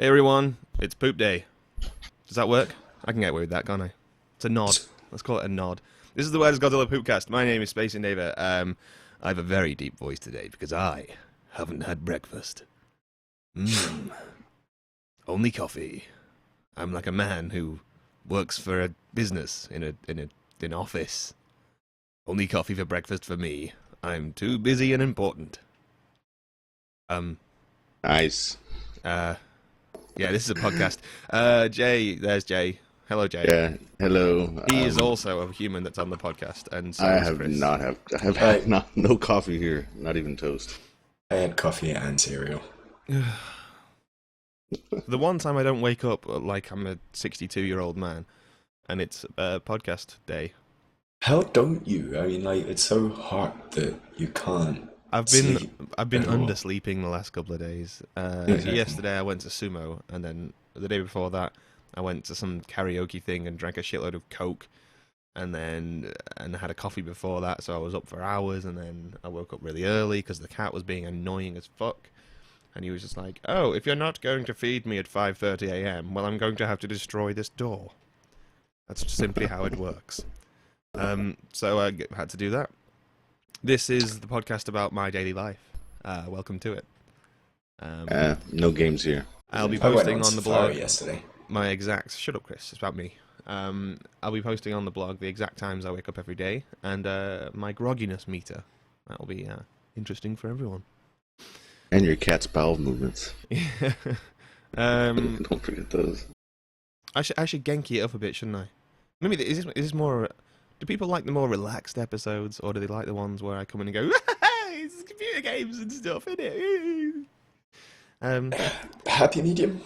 Hey everyone, it's Poop Day. Does that work? I can get away with that, can't I? It's a nod. Let's call it a nod. This is the Where's Godzilla Poopcast. My name is Space and David. I have a very deep voice today because I haven't had breakfast. Only coffee. I'm like a man who works for a business in an office. Only coffee for breakfast for me. I'm too busy and important. Nice. Yeah, this is a podcast. Jay, there's Jay. Hello, Jay. Yeah, hello. He is also a human that's on the podcast, and so I is have Chris. no coffee here, not even toast. I had coffee and cereal. The one time I don't wake up like I'm a 62-year-old man, and it's podcast day. How don't you? I mean, like, it's so hot that you can't. I've been at all. undersleeping the last couple of days. Exactly. Yesterday I went to sumo, and then the day before that I went to some karaoke thing and drank a shitload of Coke, and had a coffee before that. So I was up for hours, and then I woke up really early because the cat was being annoying as fuck, and he was just like, "Oh, if you're not going to feed me at 5:30 a.m., well, I'm going to have to destroy this door." That's simply how it works. So I had to do that. This is the podcast about my daily life. Welcome to it. No games here. I'll be I went posting on on the safari blog yesterday. my exact... Shut up, Chris. It's about me. I'll be posting on the blog the exact times I wake up every day, and my grogginess meter. That'll be interesting for everyone. And your cat's bowel movements. Don't Don't forget those. I should Genki it up a bit, shouldn't I? Maybe is this more... Do people like the more relaxed episodes, or do they like the ones where I come in and go, it's computer games and stuff, innit? Happy medium.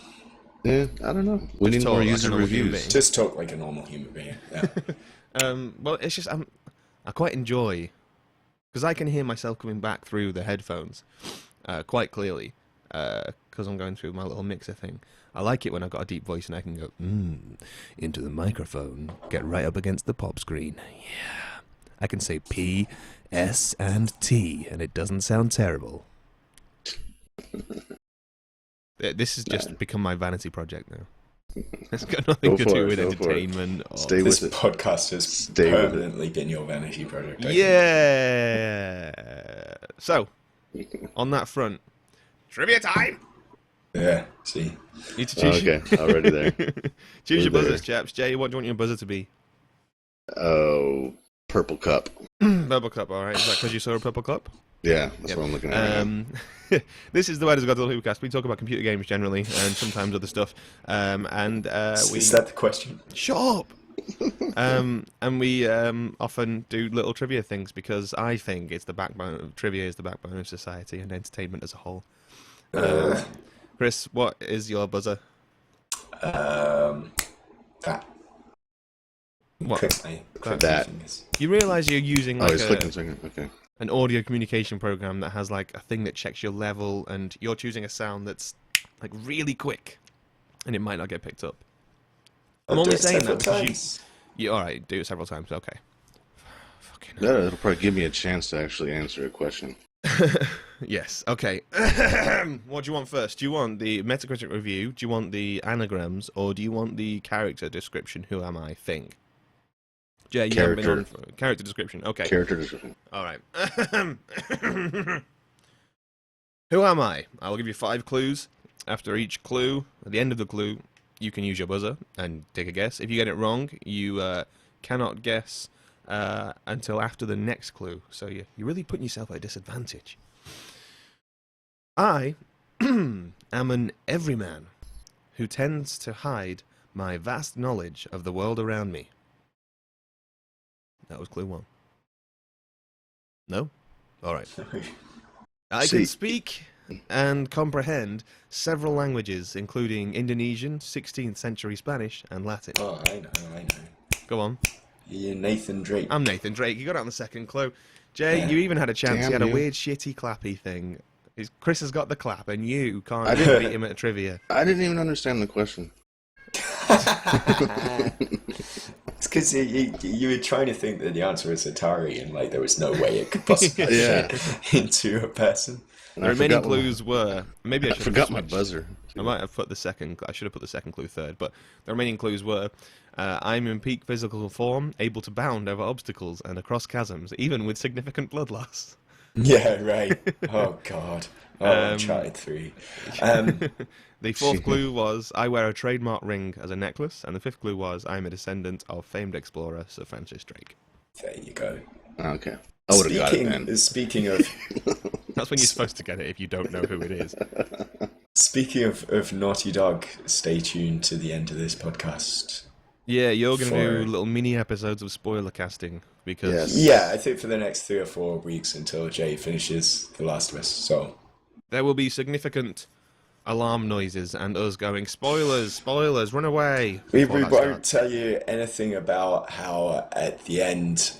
Yeah, I don't know. We need Just more talk like user a normal human reviews. being. Just talk like a normal human being. Yeah. Well, it's just I quite enjoy, because I can hear myself coming back through the headphones quite clearly, because I'm going through my little mixer thing. I like it when I've got a deep voice and I can go into the microphone, get right up against the pop screen. Yeah, I can say P, S, and T, and it doesn't sound terrible. This has just become my vanity project now. It's got nothing Go to for do it, with go for it. entertainment. Or... Stay This with it. podcast has Stay with it. permanently been your vanity project. I think. Yeah. So, on that front, trivia time. Yeah. See. You need to choose. Okay, already there. Choose your We're there. buzzers, chaps. Jay, what do you want your buzzer to be? Oh, purple cup. Purple cup. All right. Is that because you saw a purple cup? Yeah, that's Yep. what I'm looking at. Right now. This is the Where Does Godzilla Hoopcast. We talk about computer games generally, and sometimes other stuff. We Is that the question? shut up. And we often do little trivia things because I think it's the backbone of trivia is the backbone of society and entertainment as a whole. Chris, what is your buzzer? That. What? Click That. fingers. You realise you're using Oh, like he's clicking second. Okay. an audio communication program that has like a thing that checks your level, and you're choosing a sound that's like really quick, and it might not get picked up. I'm I'll do only it saying several that because times. you all right, do it several times. Okay. Fucking That'll probably give me a chance to actually answer a question. yes. Okay. What do you want first? Do you want the Metacritic review? Do you want the anagrams, or do you want the character description? Who am I? Thing. Jay, you haven't been on for character description. Okay. Character description. All right. Who am I? I will give you 5 clues. After each clue, at the end of the clue, you can use your buzzer and take a guess. If you get it wrong, you cannot guess until after the next clue. So you're really putting yourself at a disadvantage. I am an everyman who tends to hide my vast knowledge of the world around me. That was clue 1. No? Alright. I can speak and comprehend several languages, including Indonesian, 16th century Spanish, and Latin. Oh, I know. Go on. You're Nathan Drake. I'm Nathan Drake. You got it on the second clue. Jay, Yeah. you even had a chance. Damn you had a you. weird, shitty, clappy thing. Chris has got the clap, and you can't I beat didn't- him at trivia. I didn't even understand the question. It's because you were trying to think that the answer was Atari, and like there was no way it could possibly Yeah. fit into a person. There are many clues were. Maybe I I should forgot have my switched. buzzer. I might have put the second. I should have put the second clue third, but the remaining clues were: I'm in peak physical form, able to bound over obstacles and across chasms, even with significant blood loss. Yeah, right. Oh God. Oh, Uncharted 3. The fourth clue was I wear a trademark ring as a necklace, and the fifth clue was I'm a descendant of famed explorer Sir Francis Drake. There you go. Okay. I would have got it then. Speaking of... That's when you're supposed to get it if you don't know who it is. Speaking of Naughty Dog, stay tuned to the end of this podcast. Yeah, you're going to do little mini episodes of spoiler casting because... Yeah, I think for the next 3 or 4 weeks until Jay finishes The Last of Us, so... There will be significant alarm noises and us going, spoilers, run away. We won't tell you anything about how at the end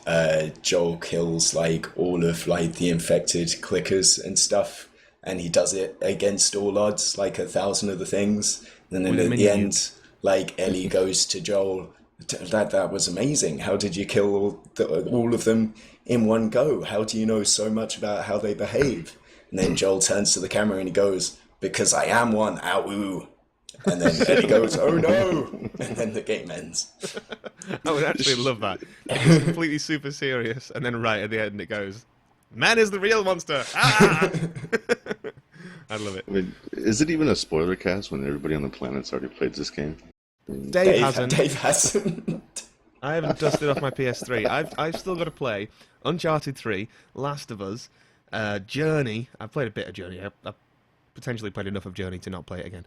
Joel kills like all of like the infected clickers and stuff, and he does it against all odds, like 1,000 of the things. And then at the end, like Ellie goes to Joel, that was amazing. How did you kill all of them in one go? How do you know so much about how they behave? And then Joel turns to the camera and he goes, because I am one, ow. And then Eddie goes, oh no! And then the game ends. I would actually love that. It's completely super serious, and then right at the end it goes, man is the real monster! Ah! I'd love it. I mean, is it even a spoiler cast when everybody on the planet's already played this game? Dave hasn't. Dave hasn't. I haven't dusted off my PS3. I've still got to play Uncharted 3, Last of Us, Journey. I've played a bit of Journey. I've potentially played enough of Journey to not play it again.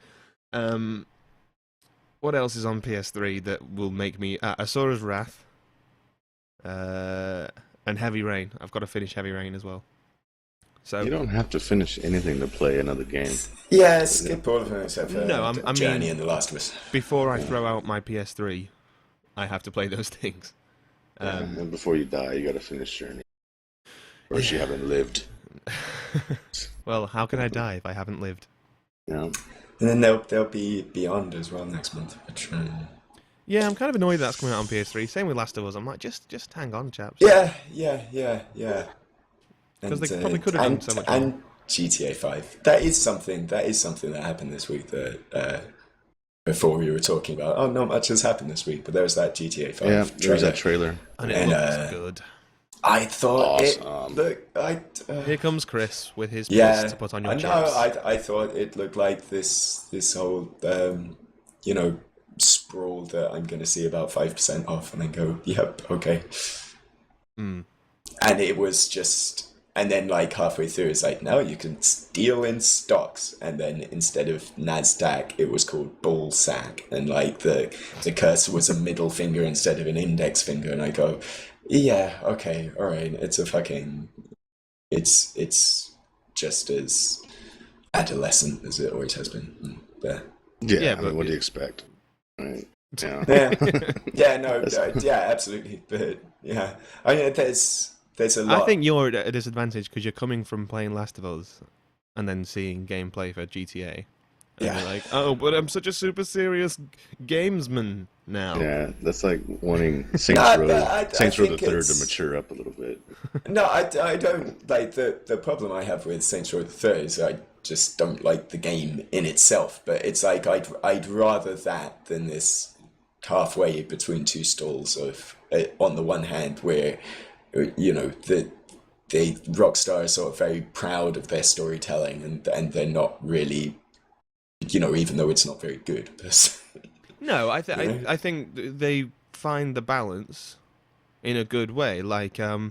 What else is on PS3 that will make me... Asura's Wrath. And Heavy Rain. I've got to finish Heavy Rain as well. So you don't have to finish anything to play another game. Yeah, skip all of them except for I Journey mean, and The Last of Us. Before I throw out my PS3, I have to play those things. And before you die, you got to finish Journey. Or else you haven't lived. Well, how can I die if I haven't lived? Yeah. And then there'll be Beyond as well next month. Which, yeah, I'm kind of annoyed that's coming out on PS3. Same with Last of Us. I'm like, just hang on, chaps. Yeah. Because they probably could have done so much more. And GTA 5. That is something that happened this week that before we were talking about. Oh, not much has happened this week, but there was that GTA 5 trailer. Yeah, there was that trailer. And it looks good. I thought awesome. Here comes Chris with his piece to put on your chips. I thought it looked like this whole sprawl that I'm going to see about 5% off, and then go, yep, okay. And it was just, and then like halfway through, it's like, now you can deal in stocks, and then instead of NASDAQ, it was called Bull Sack, and like the cursor was a middle finger instead of an index finger, and I go, yeah, okay, all right, it's just as adolescent as it always has been. Yeah, but what do you expect? Right. Yeah. Absolutely. But yeah, I mean, there's a lot. I think you're at a disadvantage because you're coming from playing Last of Us and then seeing gameplay for GTA. And you're like, oh, but I'm such a super serious gamesman now. Yeah, that's like wanting Saints Row the Third to mature up a little bit. No, I don't like the problem I have with Saints Row the Third is I just don't like the game in itself. But it's like I'd rather that than this halfway between two stalls of on the one hand where Rockstar is sort of very proud of their storytelling and they're not really, even though it's not very good. No, I think they find the balance in a good way. Like, I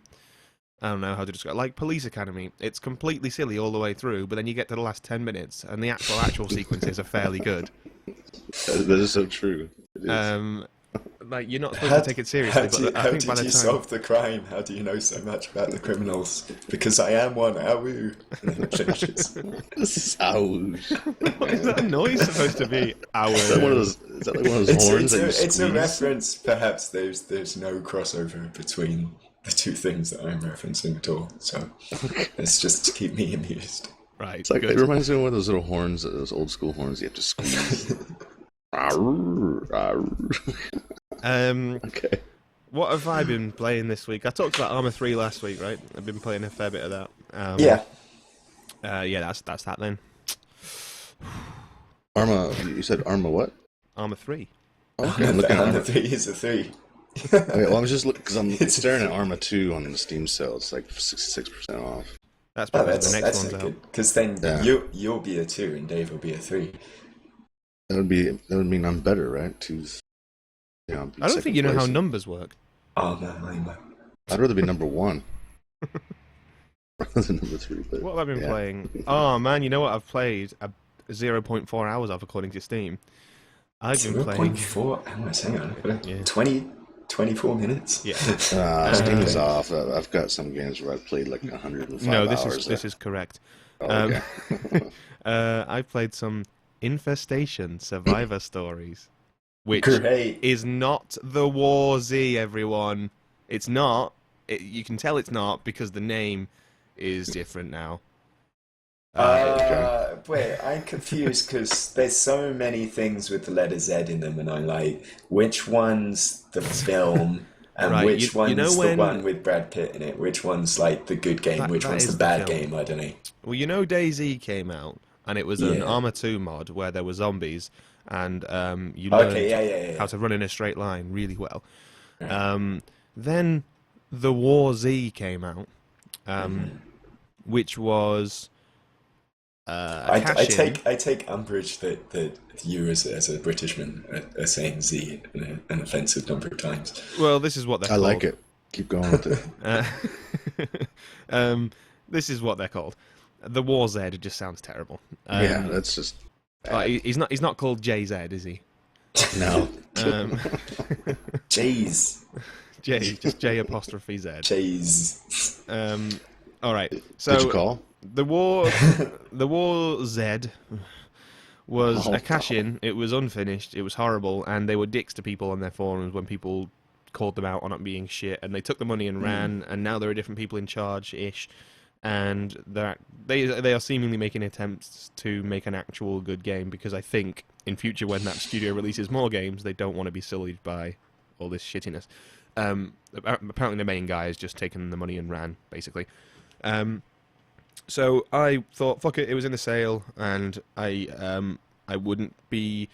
don't know how to describe it. Like Police Academy. It's completely silly all the way through, but then you get to the last 10 minutes, and the actual sequences are fairly good. That is so true. It is. Like, you're not supposed to take it seriously, How did you solve the crime? How do you know so much about the criminals? Because I am one, awoo. And then it finishes. What is that noise supposed to be? Awoo. Is that like one of those horns that you squeeze? It's a reference. Perhaps there's no crossover between the two things that I'm referencing at all. So it's just to keep me amused. Right. It's like, it reminds me of one of those little horns, those old school horns you have to squeeze. Okay. What have I been playing this week? I talked about Arma 3 last week, right? I've been playing a fair bit of that. Yeah. Yeah, that's that then. Arma, you said Arma what? Arma 3. Okay, I'm looking at And the Arma. 3 is a 3. Okay, well, I was just looking because I'm It's staring at Arma 2 on the Steam sale. It's like 66% off. That's Oh, because the next that's one's not out. good. Because then Yeah. you'll be a 2 and Dave will be a 3. That would mean I'm better, right? Two's, you know, I don't think you know how numbers work. Oh no, I know. I'd rather be number 1 rather than number 3. But What have I been yeah. playing? Oh man, you know what I've played? 0.4 hours of according to Steam. I've been playing 0.4 hours. Hang on, Yeah. 24 minutes. Yeah. Steam is off. I've got some games where I've played like 105 No, hours. this is correct. Oh, okay. I played some Infestation Survivor Stories, which Great. is not the War Z. Everyone, it's not. You can tell it's not because the name is different now. Wait, I'm confused because there's so many things with the letter Z in them, and I'm like, which one's the film, and Right, which you one's know the when- one with Brad Pitt in it? Which one's like the good game? That- Which that one's is the the bad film. game? I don't know. Well, you know DayZ came out, and it was an Yeah. Arma 2 mod where there were zombies, and you learned Okay, yeah. how to run in a straight line really well. Right. Then the War Z came out, which was a I cash-in. take umbrage that you as a Britishman are saying Z an offensive number of times. Well, this is what they're I called. like it. Keep going with it. This is what they're called. The War Z just sounds terrible. Yeah, that's just He's not called JZ, is he? no. Jeez. J, just J apostrophe Z. Jeez. All right. So Did you call? the War Z was a cash-in. It was unfinished. It was horrible, and they were dicks to people on their forums when people called them out on it being shit, and they took the money and ran. And now there are different people in charge-ish, and they are seemingly making attempts to make an actual good game, because I think in future when that studio releases more games, they don't want to be sullied by all this shittiness. Apparently the main guy has just taken the money and ran, basically. So I thought, fuck it, it was in the sale, and I wouldn't be...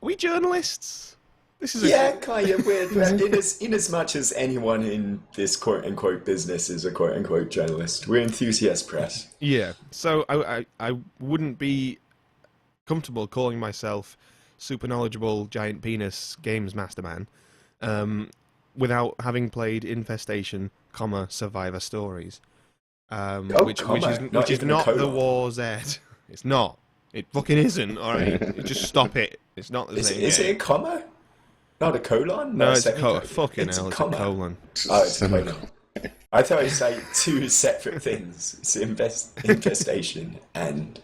Are we journalists? This is Kind of weird. But in as much as anyone in this quote-unquote business is a quote-unquote journalist, we're enthusiast press. Yeah, so I wouldn't be comfortable calling myself super knowledgeable giant penis games masterman without having played Infestation, Survivor Stories, which is not the War Z. It's not. It fucking isn't. All right, just stop it. It's not the same. Is it a comma? Not a colon? No, it's a semicolon? fucking hell. It's a colon. Oh, it's a colon. I thought it was like two separate things. It's infestation and...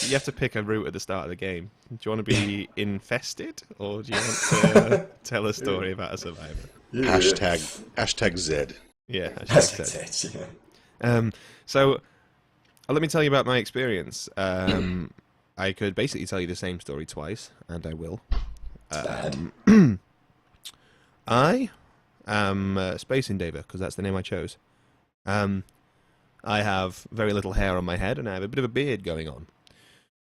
You have to pick a route at the start of the game. Do you want to be infested, or do you want to tell a story about a survivor? Hashtag Z. Yeah, That's hashtag it, yeah. So, let me tell you about my experience. I could basically tell you the same story twice, and I will. It's bad. I am Space Invader, because that's the name I chose. I have very little hair on my head, and I have a bit of a beard going on.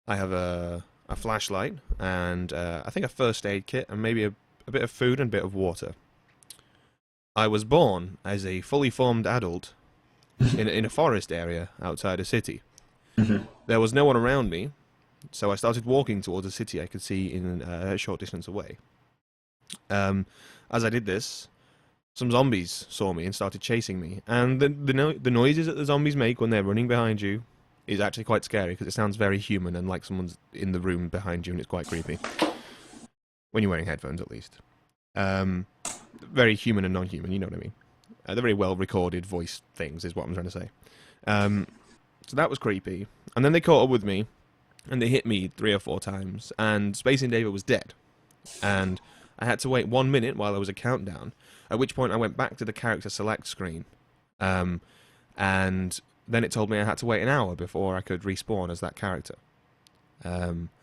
I have a flashlight, and I think a first aid kit, and maybe a bit of food and a bit of water. I was born as a fully formed adult in a forest area outside a city. There was no one around me, so I started walking towards a city I could see in a short distance away. As I did this, some zombies saw me and started chasing me, and the noises that the zombies make when they're running behind you is actually quite scary, because it sounds very human and like someone's in the room behind you, and it's quite creepy. When you're wearing headphones, at least. Very human and non-human, you know what I mean. They're very well-recorded voice things, is what I'm trying to say. So that was creepy. And then they caught up with me, and they hit me 3 or 4 times, and Space Invader was dead. And I had to wait 1 minute while there was a countdown, at which point I went back to the character select screen. And then it told me I had to wait an hour before I could respawn as that character.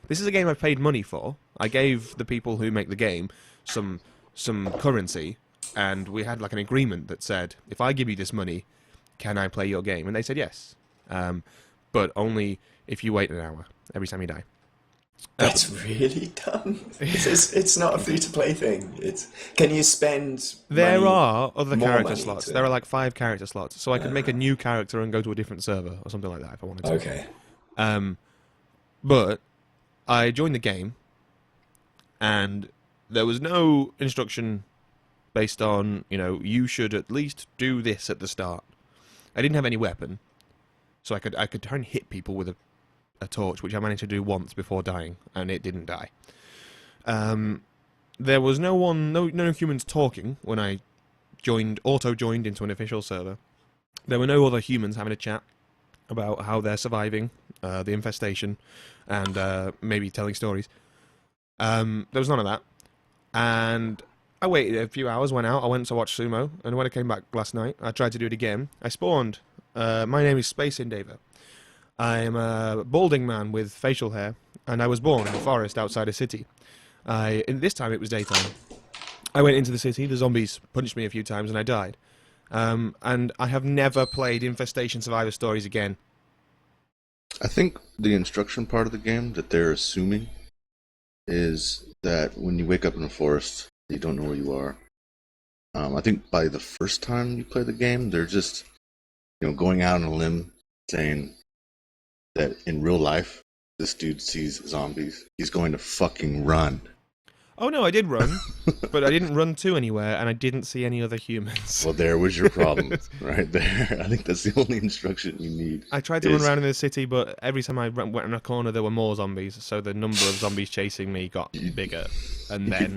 This is a game I paid money for. I gave the people who make the game some currency, and we had like an agreement that said, if I give you this money, can I play your game? And they said yes. But only if you wait an hour every time you die. That's really dumb. It's not a free-to-play thing. Can you spend There money, are other more character money slots. to? There are like 5 character slots, so I could make a new character and go to a different server or something like that if I wanted to. Okay. Um, but I joined the game, and there was no instruction based on, you should at least do this at the start. I didn't have any weapon, so I could try and hit people with a torch, which I managed to do once before dying, and it didn't die. There was no humans talking when I auto-joined into an official server. There were no other humans having a chat about how they're surviving the infestation and maybe telling stories. There was none of that. And I waited a few hours, went out, I went to watch sumo, and when I came back last night, I tried to do it again. I spawned. My name is Space Endeavour. I am a balding man with facial hair, and I was born in the forest outside a city. This time it was daytime. I went into the city, the zombies punched me a few times, and I died. And I have never played Infestation Survivor Stories again. I think the instruction part of the game that they're assuming is that when you wake up in a forest, you don't know where you are. I think by the first time you play the game, they're just, going out on a limb saying that in real life, this dude sees zombies. He's going to fucking run. Oh no, I did run, but I didn't run to anywhere, and I didn't see any other humans. Well, there was your problem, right there. I think that's the only instruction you need. I tried to run around in the city, but every time I went in a corner, there were more zombies, so the number of zombies chasing me got bigger. And then...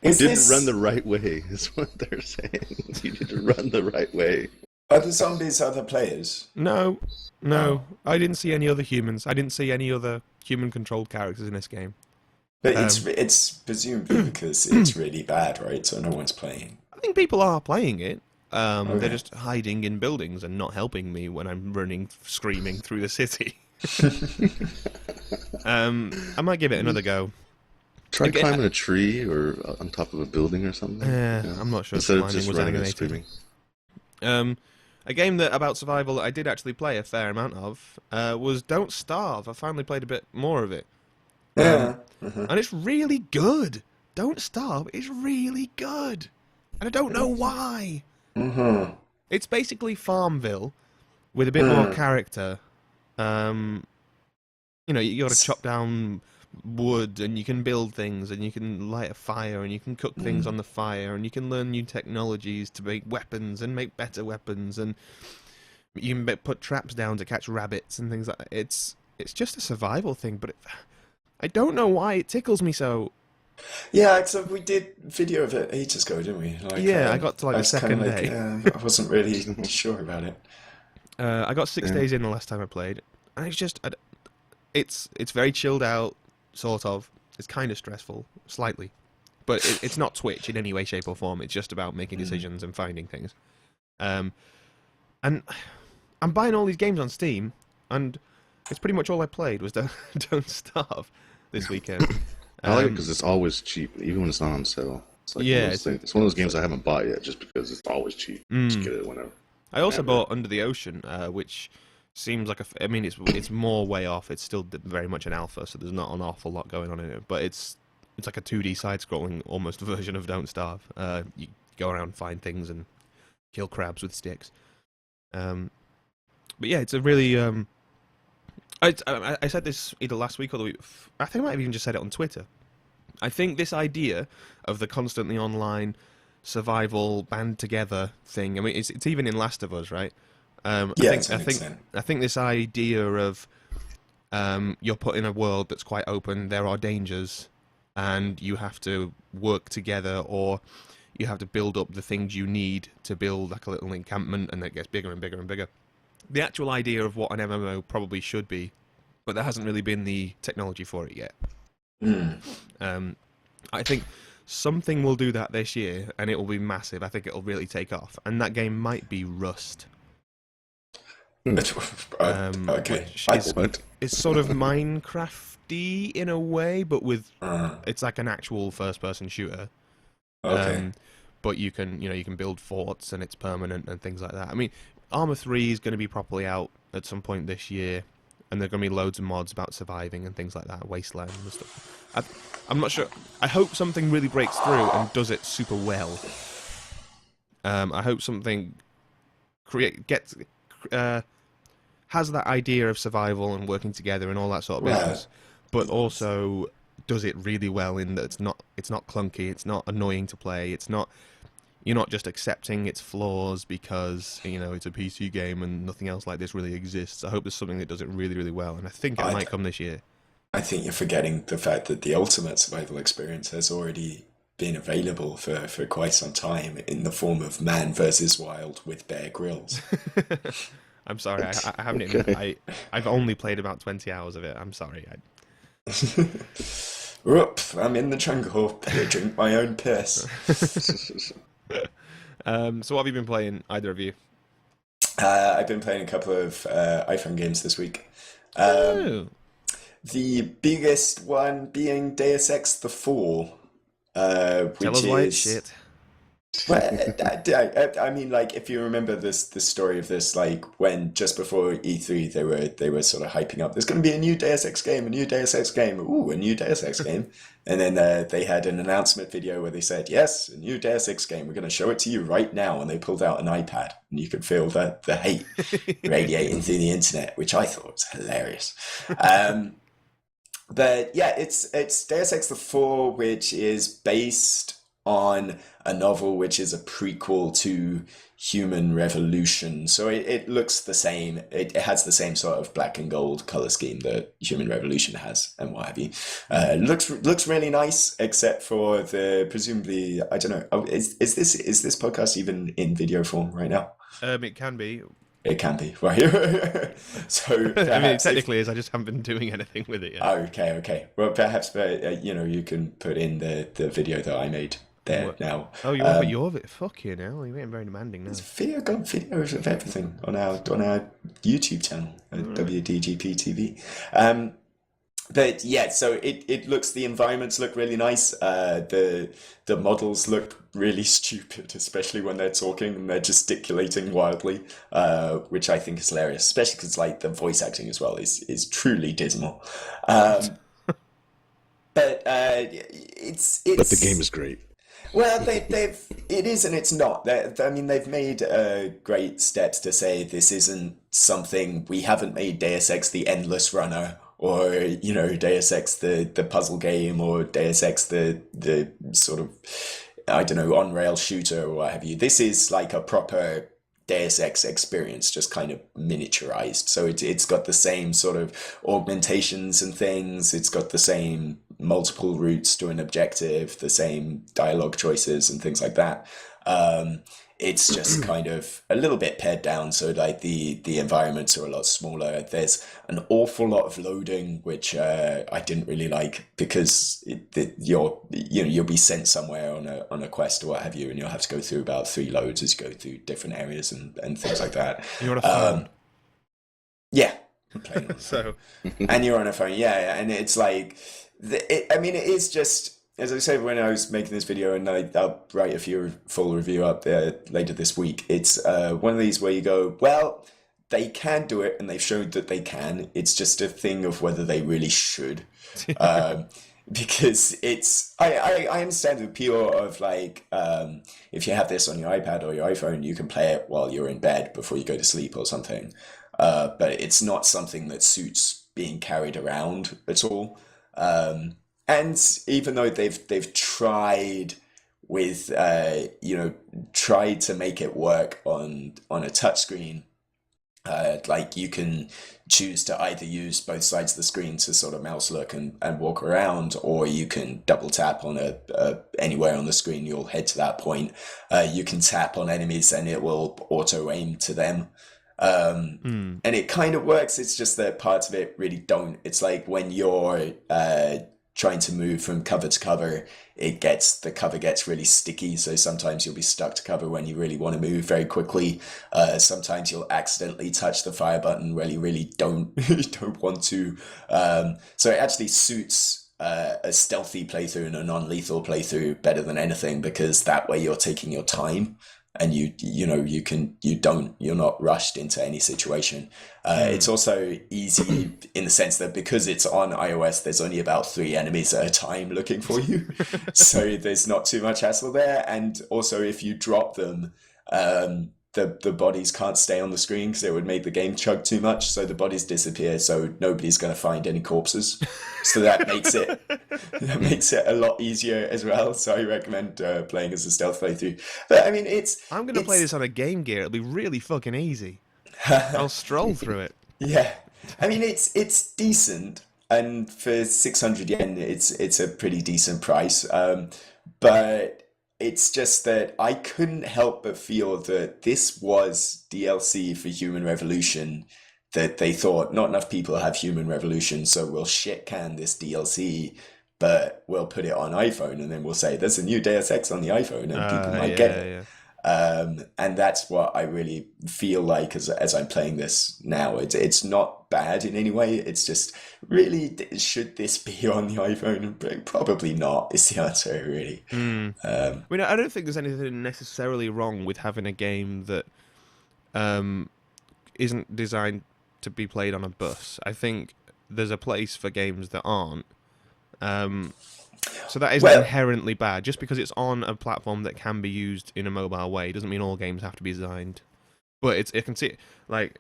You didn't run the right way, is what they're saying. You need to run the right way. Are the zombies other players? No. I didn't see any other humans. I didn't see any other human-controlled characters in this game. But it's presumably because it's really bad, right? So no one's playing. I think people are playing it. Okay. They're just hiding in buildings and not helping me when I'm running, screaming through the city. I might give it another go. Try climbing a tree or on top of a building or something. I'm not sure if Instead of climbing just was running and animated. screaming. A game about survival that I did actually play a fair amount of was Don't Starve. I finally played a bit more of it. And it's really good. Don't Starve is really good. And I don't know why. It's basically Farmville with a bit more character. You got to chop down wood, and you can build things, and you can light a fire, and you can cook things on the fire, and you can learn new technologies to make weapons and make better weapons, and you can put traps down to catch rabbits and things like that. It's just a survival thing, but I don't know why it tickles me so. Yeah, so we did video of it ages ago, didn't we? I got to the second day. I wasn't really sure about it. I got 6 days in the last time I played, and it's just it's very chilled out, sort of. It's kind of stressful, slightly, but it's not Twitch in any way, shape, or form. It's just about making decisions and finding things. And I'm buying all these games on Steam, and it's pretty much all I played was Don't Starve this weekend. I like it because it's always cheap, even when it's not on sale. It's like it's one of those games I haven't bought yet, just because it's always cheap. Just get it whenever. I also bought Under the Ocean, which seems like it's more way off. It's still very much an alpha, so there's not an awful lot going on in it. But it's like a 2D side-scrolling almost version of Don't Starve. You go around, find things, and kill crabs with sticks. But yeah, it's a really. I said this either last week or the week. I think I might have even just said it on Twitter. I think this idea of the constantly online survival band together thing. I mean, it's even in Last of Us, right? I think this idea of you're put in a world that's quite open. There are dangers, and you have to work together, or you have to build up the things you need to build like a little encampment, and it gets bigger and bigger and bigger. The actual idea of what an MMO probably should be, but there hasn't really been the technology for it yet. I think something will do that this year, and it will be massive. I think it will really take off, and that game might be Rust. Okay. It's sort of Minecraft-y in a way, but with it's like an actual first-person shooter. Okay. But you can build forts, and it's permanent and things like that. I mean, Arma 3 is going to be properly out at some point this year, and there are going to be loads of mods about surviving and things like that, wasteland and stuff. I'm not sure. I hope something really breaks through and does it super well. I hope something has that idea of survival and working together and all that sort of business, but also does it really well in that it's not clunky, it's not annoying to play, you're not just accepting its flaws because it's a PC game and nothing else like this really exists. I hope there's something that does it really, really well, and I think it might come this year. I think you're forgetting the fact that the ultimate survival experience has already been available for quite some time in the form of Man vs. Wild with Bear Grylls. I'm sorry, I haven't even. I've only played about 20 hours of it. I'm sorry. Whoop, I'm in the jungle. Drink my own piss. So what have you been playing, either of you? I've been playing a couple of iPhone games this week. The biggest one being Deus Ex the 4. Which Tell us why it's shit. Well, I mean, like, if you remember the story of this, like, when just before E3 they were sort of hyping up, there's going to be a new Deus Ex game, ooh, a new Deus Ex game, and then they had an announcement video where they said, yes, a new Deus Ex game, we're going to show it to you right now, and they pulled out an iPad, and you could feel the hate radiating through the internet, which I thought was hilarious. But yeah, it's Deus Ex the 4, which is based on a novel which is a prequel to Human Revolution. So it looks the same. It has the same sort of black and gold color scheme that Human Revolution has and what have you. Looks really nice, except for the presumably, I don't know. Oh, is this podcast even in video form right now? It can be. It can be, right? So I mean, it technically is. I just haven't been doing anything with it yet. Oh, okay. Well, perhaps, you can put in the video that I made there now. Oh, you want to put your video? Fuck you now. You're getting very demanding now. There's videos of everything on our YouTube channel, WDGP TV. But yeah, so the environments look really nice. The models look really stupid, especially when they're talking and they're gesticulating wildly, which I think is hilarious, especially because like the voice acting as well is truly dismal. But it's But the game is great. Well, it is and it's not. I mean, they've made great steps to say this isn't something. We haven't made Deus Ex the endless runner, or Deus Ex the puzzle game, or Deus Ex the sort of, I don't know, on-rail shooter or what have you. This is like a proper Deus Ex experience, just kind of miniaturized. So it's got the same sort of augmentations and things. It's got the same multiple routes to an objective, the same dialogue choices and things like that. It's just kind of a little bit pared down, so like the environments are a lot smaller. There's an awful lot of loading, which I didn't really like, because you'll be sent somewhere on a quest or what have you, and you'll have to go through about 3 loads as you go through different areas and things like that. You're on a phone. Yeah, I'm playing on So and you're on a phone, yeah, and it's like I mean, it is just. As I said when I was making this video, and I'll write a full review up there later this week, it's one of these where you go, well, they can do it, and they've showed that they can. It's just a thing of whether they really should. Because I understand the appeal of, like, if you have this on your iPad or your iPhone, you can play it while you're in bed before you go to sleep or something. But it's not something that suits being carried around at all. And even though they've tried with tried to make it work on a touchscreen, like you can choose to either use both sides of the screen to sort of mouse look and walk around, or you can double tap on anywhere on the screen, you'll head to that point. You can tap on enemies and it will auto aim to them. And it kind of works. It's just that parts of it really don't. It's like when you're trying to move from cover to cover, the cover gets really sticky, so sometimes you'll be stuck to cover when you really want to move very quickly. Sometimes you'll accidentally touch the fire button when you really don't want to. So it actually suits a stealthy playthrough and a non-lethal playthrough better than anything, because that way you're taking your time. and you're not rushed into any situation. It's also easy in the sense that because it's on iOS, there's only about 3 enemies at a time looking for you, so there's not too much hassle there. And also, if you drop them, the bodies can't stay on the screen because it would make the game chug too much. So the bodies disappear, so nobody's going to find any corpses. So that makes it a lot easier as well. So I recommend playing as a stealth playthrough. But I mean, I'm going to play this on a Game Gear. It'll be really fucking easy. I'll stroll through it. Yeah, I mean it's decent, and for 600 yen, it's a pretty decent price. But it's just that I couldn't help but feel that this was DLC for Human Revolution. That they thought not enough people have Human Revolution, so we'll shit can this DLC, but we'll put it on iPhone, and then we'll say there's a new Deus Ex on the iPhone, and people might get it. Yeah. And that's what I really feel like as I'm playing this now. It's not bad in any way. It's just really, should this be on the iPhone? Probably not, is the answer, really. I mean, I don't think there's anything necessarily wrong with having a game that isn't designed to be played on a bus. I think there's a place for games that aren't. So that isn't inherently bad. Just because it's on a platform that can be used in a mobile way doesn't mean all games have to be designed. But I can see it, like,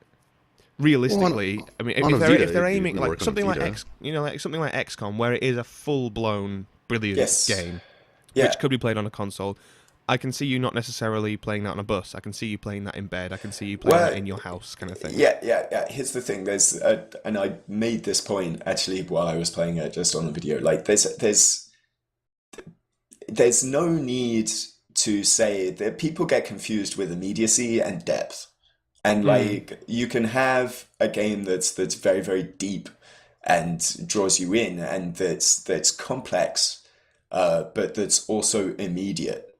realistically. I mean, if they're aiming like something like something like XCOM, where it is a full-blown brilliant game, which could be played on a console. I can see you not necessarily playing that on a bus. I can see you playing that in bed. I can see you playing that in your house, kind of thing. Yeah. Here's the thing. And I made this point actually while I was playing it, just on the video. Like, there's no need to say that people get confused with immediacy and depth. And like, you can have a game that's very, very deep and draws you in, and that's complex, but that's also immediate.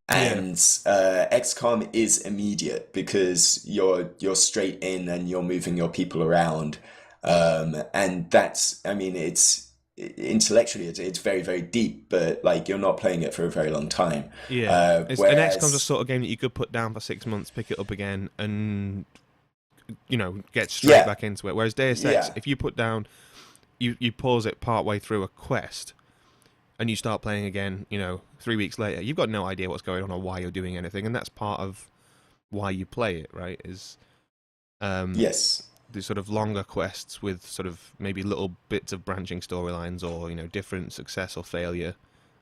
And XCOM is immediate because you're straight in and you're moving your people around, and that's, I mean, intellectually it's very, very deep, but like, you're not playing it for a very long time. And XCOM's a sort of game that you could put down for 6 months, pick it up again, and get straight back into it. Whereas Deus Ex, if you put down, you pause it partway through a quest, and you start playing again, 3 weeks later, you've got no idea what's going on or why you're doing anything, and that's part of why you play it, right? Is the sort of longer quests with sort of maybe little bits of branching storylines, or different success or failure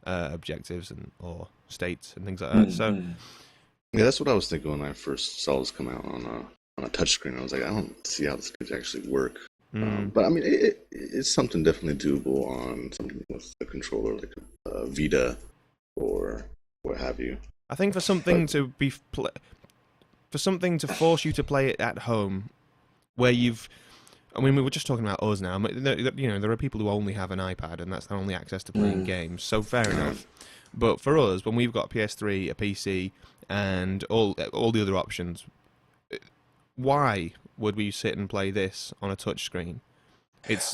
objectives or states and things like that. So yeah, that's what I was thinking when I first saw this come out on a touchscreen. I was like, I don't see how this could actually work. But I mean, it's something definitely doable on something with a controller like a Vita or what have you. I think for something to force you to play it at home, where we were just talking about us now. There are people who only have an iPad, and that's their only access to playing games. So fair enough. But for us, when we've got a PS3, a PC, and all the other options, why would we sit and play this on a touchscreen? It's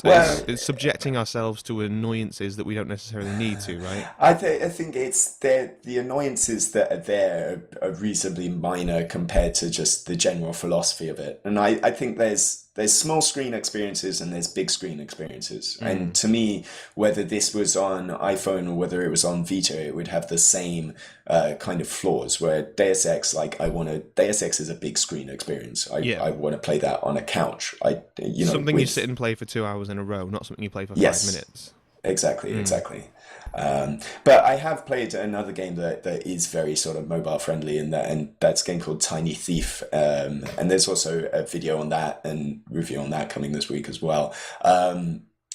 subjecting ourselves to annoyances that we don't necessarily need to, right? I think it's the annoyances that are there are reasonably minor compared to just the general philosophy of it. And I think there's small screen experiences and there's big screen experiences. And to me, whether this was on iPhone or whether it was on Vita, it would have the same kind of flaws. Where Deus Ex, Deus Ex is a big screen experience. I want to play that on a couch. You sit and play for 2 hours in a row, not something you play for 5 minutes. Exactly. But I have played another game that is very sort of mobile friendly and that's a game called Tiny Thief. And there's also a video on that and review on that coming this week as well,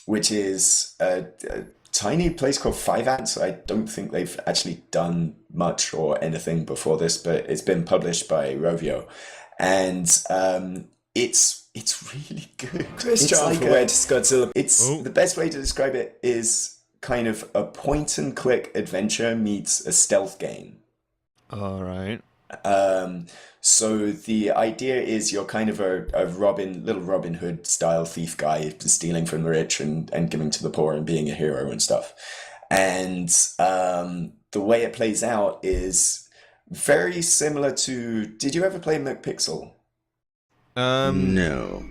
which is a tiny place called 5 Ants. I don't think they've actually done much or anything before this, but it's been published by Rovio. And it's really good. Christian for Where Does Godzilla... The best way to describe it is kind of a point-and-click adventure meets a stealth game. All right. So the idea is you're kind of a little Robin Hood style thief guy, stealing from the rich and giving to the poor and being a hero and stuff. And the way it plays out is Very similar to. Did you ever play McPixel? No.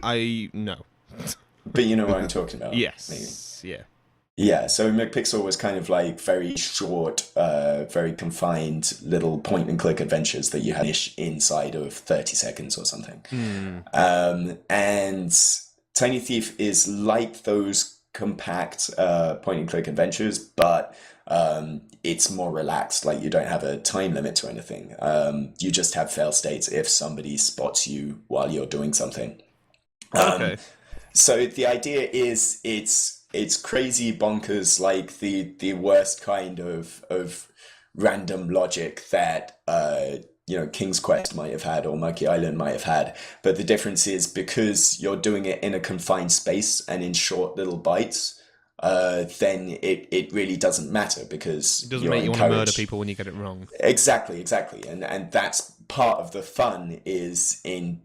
No. But you know what I'm talking about. Maybe. Yes. Yeah. Yeah, so McPixel was kind of like very short, very confined little point and click adventures that you had inside of 30 seconds or something. And Tiny Thief is like those compact point and click adventures, but it's more relaxed. Like you don't have a time limit to anything. You just have fail states if somebody spots you while you're doing something. Okay. So the idea is it's crazy bonkers, like the worst kind of random logic that King's Quest might have had or Monkey Island might have had. But the difference is because you're doing it in a confined space and in short little bites, then it really doesn't matter because It doesn't you're make you want to murder encouraged. people when you get it wrong. Exactly. And that's part of the fun is in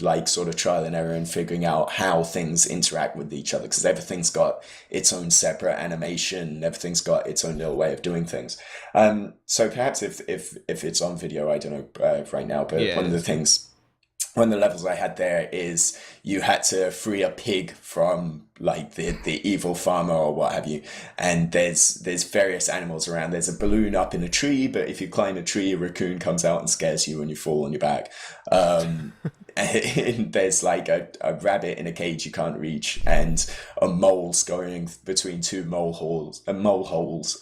like sort of trial and error and figuring out how things interact with each other because everything's got its own separate animation, everything's got its own little way of doing things. So perhaps if it's on video, I don't know right now, but Yeah, one of the levels I had there is you had to free a pig from like the evil farmer or what have you, and there's various animals around. There's a balloon up in a tree, but if you climb a tree, a raccoon comes out and scares you and you fall on your back. And there's like a rabbit in a cage you can't reach, and a mole's going between two mole holes,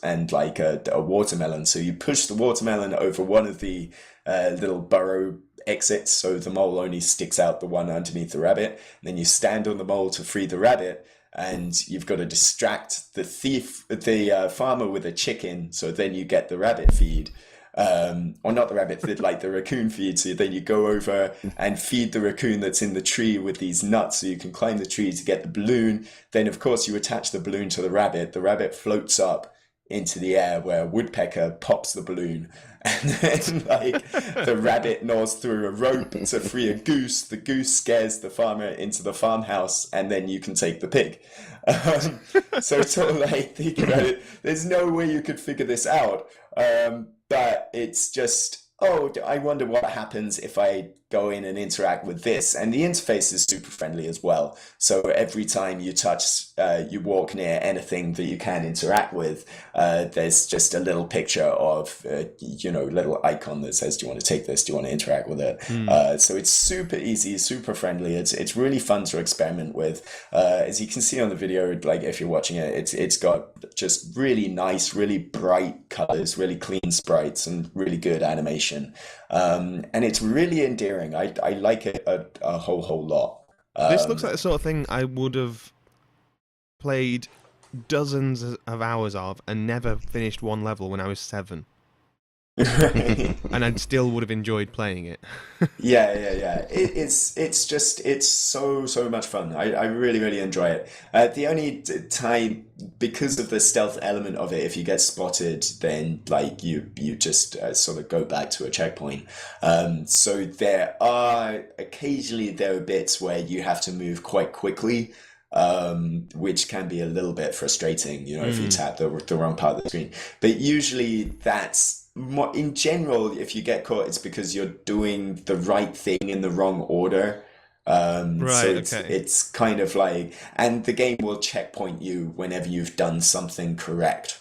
and like a watermelon. So you push the watermelon over one of the little burrow exits, so the mole only sticks out the one underneath the rabbit. And then you stand on the mole to free the rabbit, and you've got to distract the farmer with a chicken, so then you get the rabbit feed. Or not the rabbit, like the raccoon feed. So then you go over and feed the raccoon that's in the tree with these nuts so you can climb the tree to get the balloon. Then, of course, you attach the balloon to the rabbit. The rabbit floats up into the air where a woodpecker pops the balloon. And then, like, the rabbit gnaws through a rope to free a goose. The goose scares the farmer into the farmhouse, and then you can take the pig. So it's sort of like, think about it, there's no way you could figure this out. But it's just, I wonder what happens if I go in and interact with this. And the interface is super friendly as well. So every time you you walk near anything that you can interact with, there's just a little picture of, little icon that says, do you want to take this? Do you want to interact with it? So it's super easy, super friendly. It's really fun to experiment with. As you can see on the video, like if you're watching it, it's got just really nice, really bright colors, really clean sprites, and really good animation. And it's really endearing. I like it a whole lot. This looks like the sort of thing I would have played dozens of hours of and never finished one level when I was 7. And I still would have enjoyed playing it. Yeah. It's so much fun. I really enjoy it. The only time, because of the stealth element of it, if you get spotted, then like you just sort of go back to a checkpoint. So there are bits where you have to move quite quickly, which can be a little bit frustrating, if you tap the wrong part of the screen. But usually that's more, in general, if you get caught, it's because you're doing the right thing in the wrong order. So it's kind of like, and the game will checkpoint you whenever you've done something correct.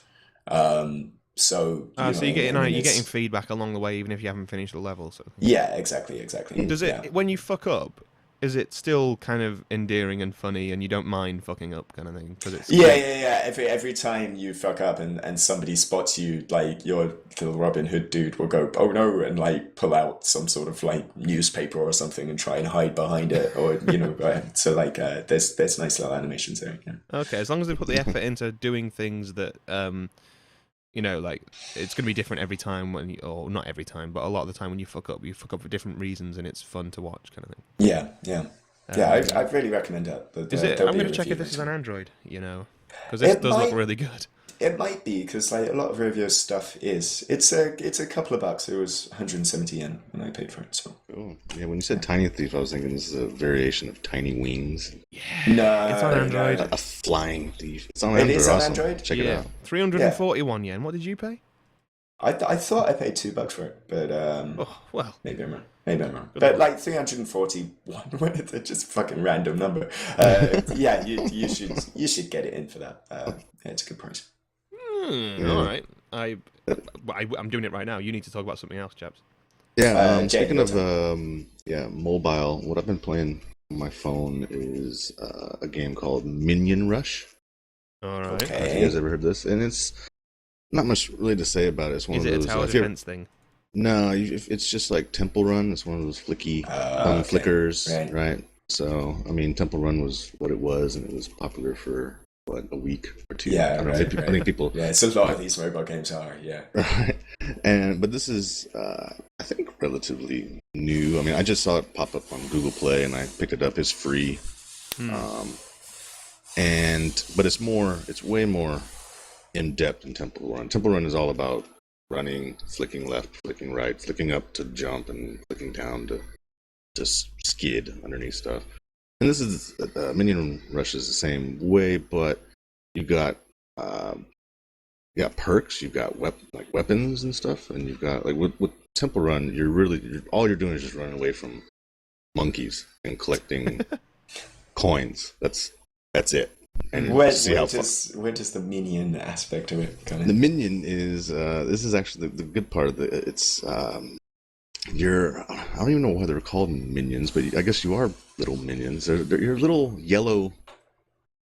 So you're getting feedback along the way, even if you haven't finished the level. So yeah, exactly. Does it when you fuck up? Is it still kind of endearing and funny, and you don't mind fucking up, kind of thing? Because it's Every time you fuck up and somebody spots you, like your little Robin Hood dude will go, "Oh no," and like pull out some sort of like newspaper or something and try and hide behind it, or so like there's nice little animations there. Yeah. Okay, as long as they put the effort into doing things that like it's going to be different every time or not every time, but a lot of the time when you fuck up for different reasons, and it's fun to watch, kind of thing. Yeah. I'd really recommend it. I'm going to check if this is on Android, because this does look really good. It might be, because like a lot of Rovio's stuff is. It's a couple of bucks. It was 170 yen when I paid for it. So. Oh yeah, when you said Tiny Thief, I was thinking this is a variation of Tiny Wings. Yeah, no, it's on Android. A flying thief. It's on Android. It is on awesome. Android. Check it out. 341 yen. What did you pay? I thought I paid $2 for it, but Oh well, maybe I'm wrong. Maybe I'm wrong. Good But luck. like 341, it's just a fucking random number. Yeah, you should get it in for that. Yeah, it's a good price. All right. I'm doing it right now. You need to talk about something else, chaps. Yeah, Jane, speaking your of turn. mobile, what I've been playing on my phone is a game called Minion Rush. All right. I don't know if you guys Okay. ever heard this, and it's not much really to say about it. It's one Is of it a those. tower If you're- defense thing? No, it's just like Temple Run. It's one of those flicky Okay. flickers, Right. right? So, I mean, Temple Run was what it was, and it was popular for a week or two. Yeah, I don't know. right, I think people. Yeah, it's a lot of these mobile games are. Yeah. Right. But this is, I think, relatively new. I mean, I just saw it pop up on Google Play, and I picked it up. It's free, but it's way more in depth than Temple Run. Temple Run is all about running, flicking left, flicking right, flicking up to jump, and flicking down to just skid underneath stuff. And this is Minion Rush is the same way, but you got perks, you've got weapons and stuff, and you've got like with Temple Run, all you're doing is just running away from monkeys and collecting coins. That's it. And Where see how far. does the minion aspect of it come in? The minion is this is actually the good part of it's I don't even know why they're called minions, but I guess you are little minions. You're little yellow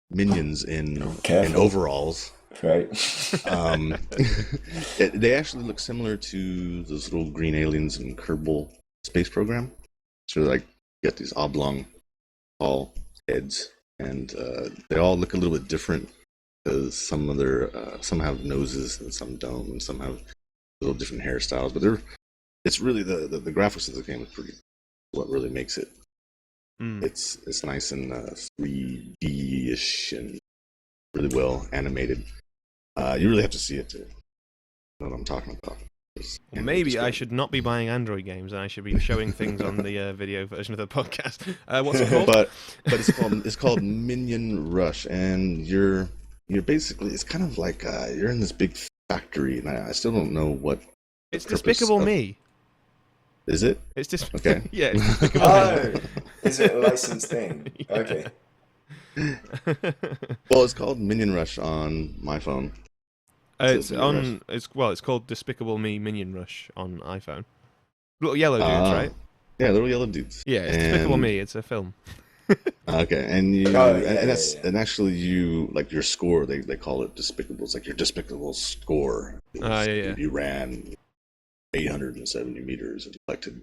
minions in Careful. overalls. Right. They actually look similar to those little green aliens in Kerbal Space Program. So like you get these oblong, tall heads, and they all look a little bit different because some have noses and some don't, and some have little different hairstyles. But it's really the graphics of the game is what really makes it. It's nice and 3D-ish and really well animated. You really have to see it to know what I'm talking about. Well, maybe I should not be buying Android games, and I should be showing things on the video version of the podcast. What's it called? But it's called Minion Rush, and you're basically it's kind of like you're in this big factory, and I still don't know what. It's Despicable Me. Is it? It's just Okay. Yeah, it's Despicable Me. Is it a licensed thing? Yeah. Okay. Well, it's called Minion Rush on my phone. It's called Despicable Me Minion Rush on iPhone. Little yellow dudes, right? Yeah, little yellow dudes. Yeah, it's Despicable Me. It's a film. Okay, and you yeah. and actually you like your score. They call it despicable. It's like your despicable score. You ran 870 meters and collected.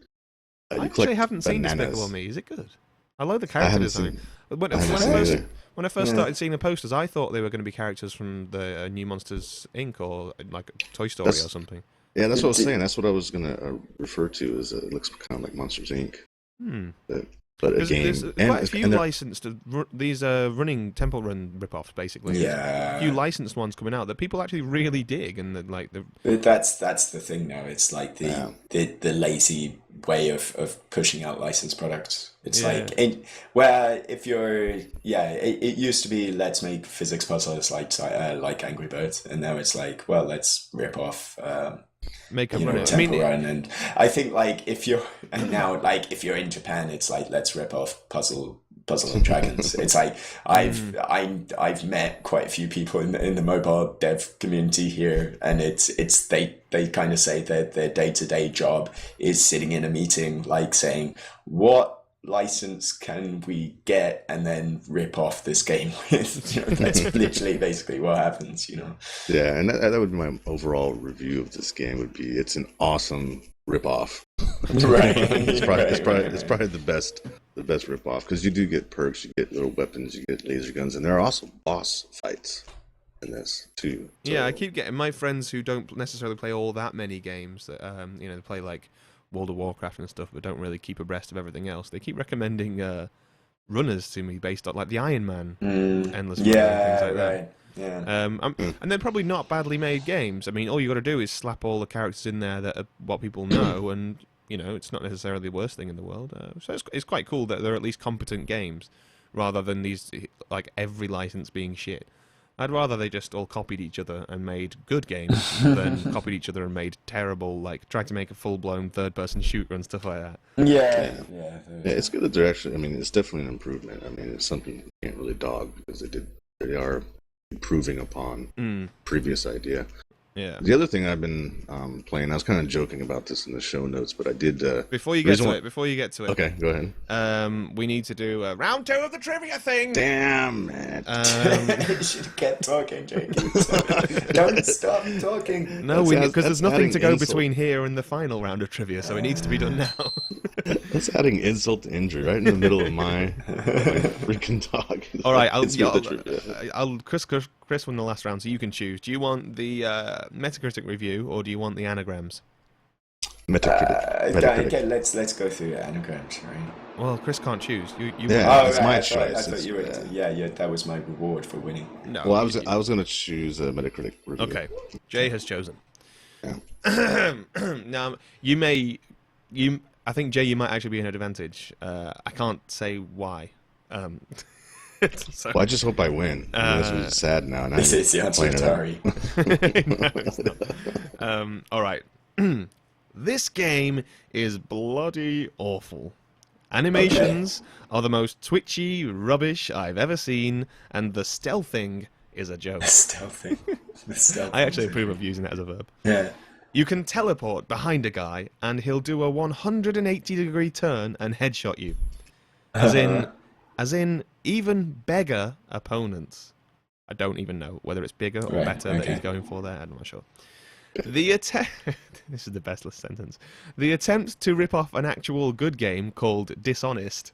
I actually haven't seen Despicable Me. Is it good? I love the character design. When I first started seeing the posters, I thought they were going to be characters from the New Monsters Inc. or like Toy Story or something. Yeah, that's what I was saying. That's what I was going to refer to. Is it looks kind of like Monsters Inc. But a game. There's quite a few licensed these running Temple Run rip-offs, basically. Yeah. A few licensed ones coming out that people actually really dig, and That's the thing now. It's like the lazy way of pushing out licensed products. It's like if you're it used to be let's make physics puzzles like Angry Birds, and now it's like, well, let's rip off make a Temple Run. And I think like if you're in Japan, it's like let's rip off Puzzle and Dragons. It's like I've met quite a few people in the mobile dev community here, and it's they kind of say that their day-to-day job is sitting in a meeting like saying, what license can we get and then rip off this game with? That's literally basically what happens. Yeah, and that would be my overall review of this game. Would be it's an awesome rip off. Right. It's probably the best rip off, because you do get perks, you get little weapons, you get laser guns, and there are also boss fights in this too. So, yeah, I keep getting my friends who don't necessarily play all that many games that they play like World of Warcraft and stuff, but don't really keep abreast of everything else. They keep recommending runners to me based on like the Iron Man endless run and things like that. Yeah. And they're probably not badly made games. I mean, all you got to do is slap all the characters in there that are what people know, and it's not necessarily the worst thing in the world. So it's quite cool that they're at least competent games, rather than these like every license being shit. I'd rather they just all copied each other and made good games than copied each other and made terrible, like, tried to make a full-blown third-person shooter and stuff like that. Yeah. Yeah, it's good that they're actually. I mean, it's definitely an improvement. I mean, it's something you can't really dog because they are improving upon previous idea. Yeah. The other thing I've been playing, I was kind of joking about this in the show notes, but I did. Before you get to it, Okay, go ahead. we need to do round 2 of the trivia thing. Damn it! You should have kept talking, Jake. Don't stop talking. No, because there's nothing to go insult. between here and the final round of trivia, so it needs to be done now. That's adding insult to injury right in the middle of my freaking talk. All right, Chris won the last round, so you can choose. Do you want the Metacritic review or do you want the anagrams? Metacritic. Okay, let's go through anagrams, right? Well, Chris can't choose. You Yeah. It's right, my I choice. thought you were. Yeah, that was my reward for winning. No. Well, I was going to choose a Metacritic review. Okay, Jay has chosen. Yeah. Now, I think Jay, you might actually be in an advantage. I can't say why. So, Well, I just hope I win. This is sad now. And This is the answer, Atari. No, it's not. All right. This game is bloody awful. Animations are the most twitchy rubbish I've ever seen, and the stealthing is a joke. Stealthing. I actually approve of using that as a verb. Yeah. You can teleport behind a guy, and he'll do a 180-degree turn and headshot you. As in, even beggar opponents. I don't even know whether it's bigger or better that he's going for there. I'm not sure. This is the best sentence. The attempt to rip off an actual good game called Dishonest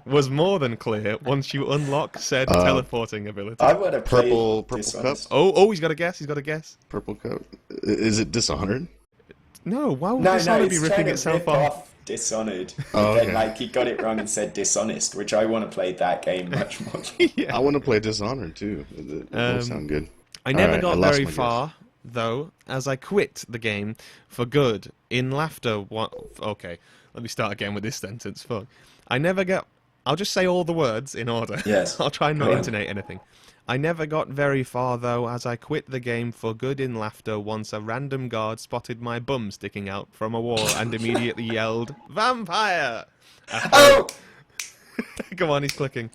was more than clear once you unlock said teleporting ability. I would have Purple cup. Oh, he's got a guess. Purple cup. Is it Dishonored? No, why would No, Dishonored it's be ripping trying to itself rip off? Dishonored. Oh, Then, okay. like, he got it wrong and said dishonest, which I want to play that game much more. Yeah. I want to play Dishonored too. It both sound good. I never Alright, I got lost very my far, though, as I quit the game for good in laughter. Okay, let me start again with this sentence. Fuck. I'll just say all the words in order. Yes. I'll try and not Go on. intonate anything. I never got very far, though, as I quit the game for good in laughter once a random guard spotted my bum sticking out from a wall and immediately yelled, "Vampire!" Oh! Come on, he's clicking.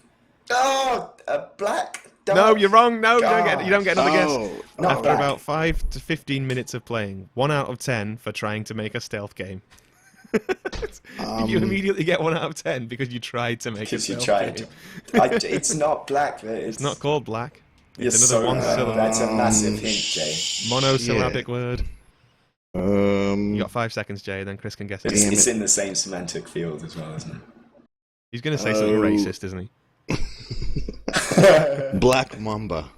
Oh! A black dog. No, you're wrong. No, you don't get another guess. Not After black. about 5 to 15 minutes of playing, 1 out of 10 for trying to make a stealth game. You immediately get 1 out of 10 because you tried to make a Because you stealth tried. game. It's not black. It's not called black. Yes, It's another one syllable. That's a massive hint, Jay. Monosyllabic word. You You got 5 seconds, Jay, then Chris can guess it. Damn It's it. in the same semantic field as well, isn't it? He's going to say something racist, isn't he? Black Mamba.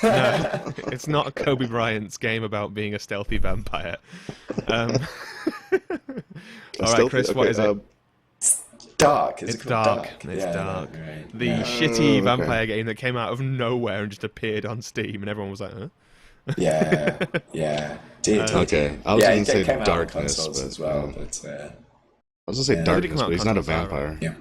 No, it's not Kobe Bryant's game about being a stealthy vampire. All right, Chris, what is it? Dark. It's dark. It's dark. Right. The Yeah. shitty okay. vampire game that came out of nowhere and just appeared on Steam, and everyone was like, "Huh?" Yeah. Did. Okay, I was Yeah, going it to say came out on darkness, consoles but as well. I But was going to yeah. say It darkness, come out but he's not a consoles, vampire. Yeah.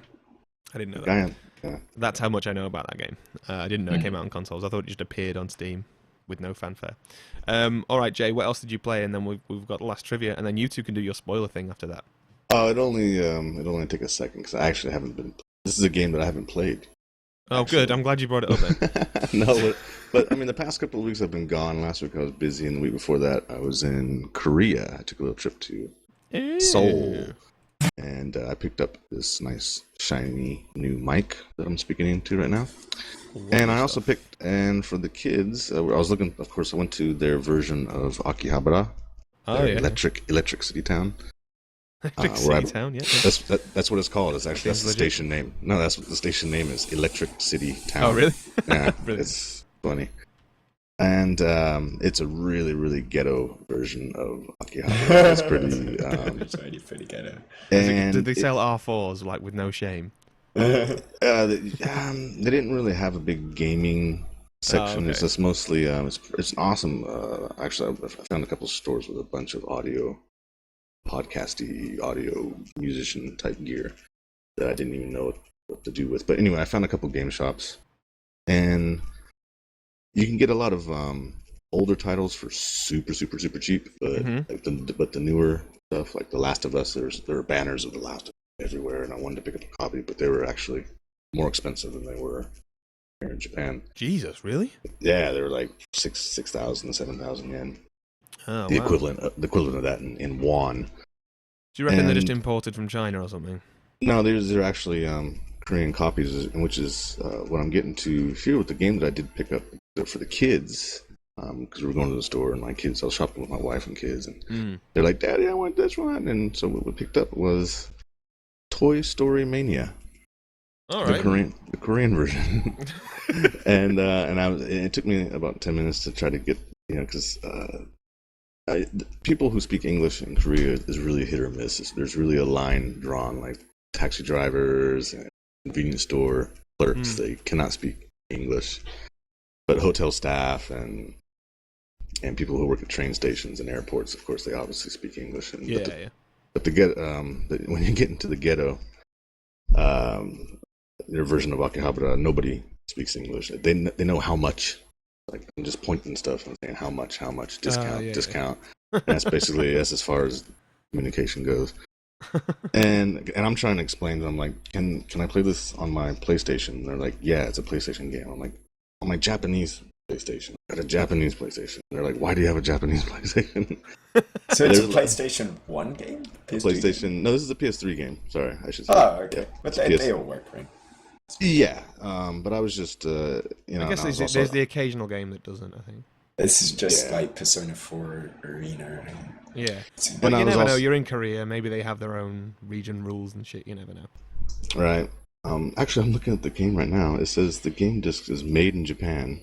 I didn't know that. Guy, yeah. That's how much I know about that game. I didn't know it came out on consoles. I thought it just appeared on Steam with no fanfare. All right, Jay, what else did you play? And then we've got the last trivia, and then you two can do your spoiler thing after that. Oh, it'll only take a second because I actually haven't been. This is a game that I haven't played. Oh, good. I'm glad you brought it up then. No, but I mean, the past couple of weeks I've been gone. Last week I was busy, and the week before that I was in Korea. I took a little trip to Seoul, and I picked up this nice shiny new mic that I'm speaking into right now. And I also picked, and for the kids, I was looking. Of course, I went to their version of Akihabara, Oh, yeah. Electric City Town. Electric where City Town, yeah. That's what it's called. It's actually that's the legit. station name. No, that's what the station name is. Electric City Town. Oh, really? Yeah, Brilliant. it's funny. And it's a really, really ghetto version of Akihabara. It's pretty. It's already pretty ghetto. And Did they sell R4s, like, with no shame? they didn't really have a big gaming section. okay. It's just mostly. It's awesome. Actually, I found a couple of stores with a bunch of podcasty audio musician type gear that I didn't even know what to do with. But anyway, I found a couple game shops, and you can get a lot of older titles for super cheap, but but the newer stuff like The Last of Us, there are banners of The Last of Us everywhere, and I wanted to pick up a copy, but they were actually more expensive than they were here in Japan. Jesus, really? Yeah, they were like 6,000, 7,000 yen. Oh, The wow. equivalent of that in won. Do you reckon they're just And- imported from China or something? No, they're actually Korean copies, which is what I'm getting to here with the game that I did pick up for the kids. Because we were going to the store and I was shopping with my wife and kids, and they're like, "Daddy, I want this one." And so what we picked up was Toy Story Mania, All right. the Korean version. and it took me about 10 minutes to try to get, because people who speak English in Korea is really hit or miss. There's really a line drawn, like taxi drivers and convenience store clerks. They cannot speak English, but hotel staff and people who work at train stations and airports, of course, they obviously speak English. And, but when you get into the ghetto, their version of Akihabara, nobody speaks English. They know how much. Like, I'm just pointing stuff and saying how much, discount. And that's as far as communication goes. and I'm trying to explain to them, like, can I play this on my PlayStation? And they're like, yeah, it's a PlayStation game. I'm like, on my Japanese PlayStation. I got a Japanese PlayStation. They're like, why do you have a Japanese PlayStation? So it's a PlayStation 1 game? PlayStation. Game? No, this is a PS3 game. Sorry, I should say. Oh, okay. Yeah, but they all work, right? Yeah, but I was just, I guess there's the occasional game that doesn't, I think. This is just like Persona 4 Arena. Yeah. But you never know, you're in Korea, maybe they have their own region rules and shit, you never know. Right. Actually, I'm looking at the game right now. It says the game disc is made in Japan,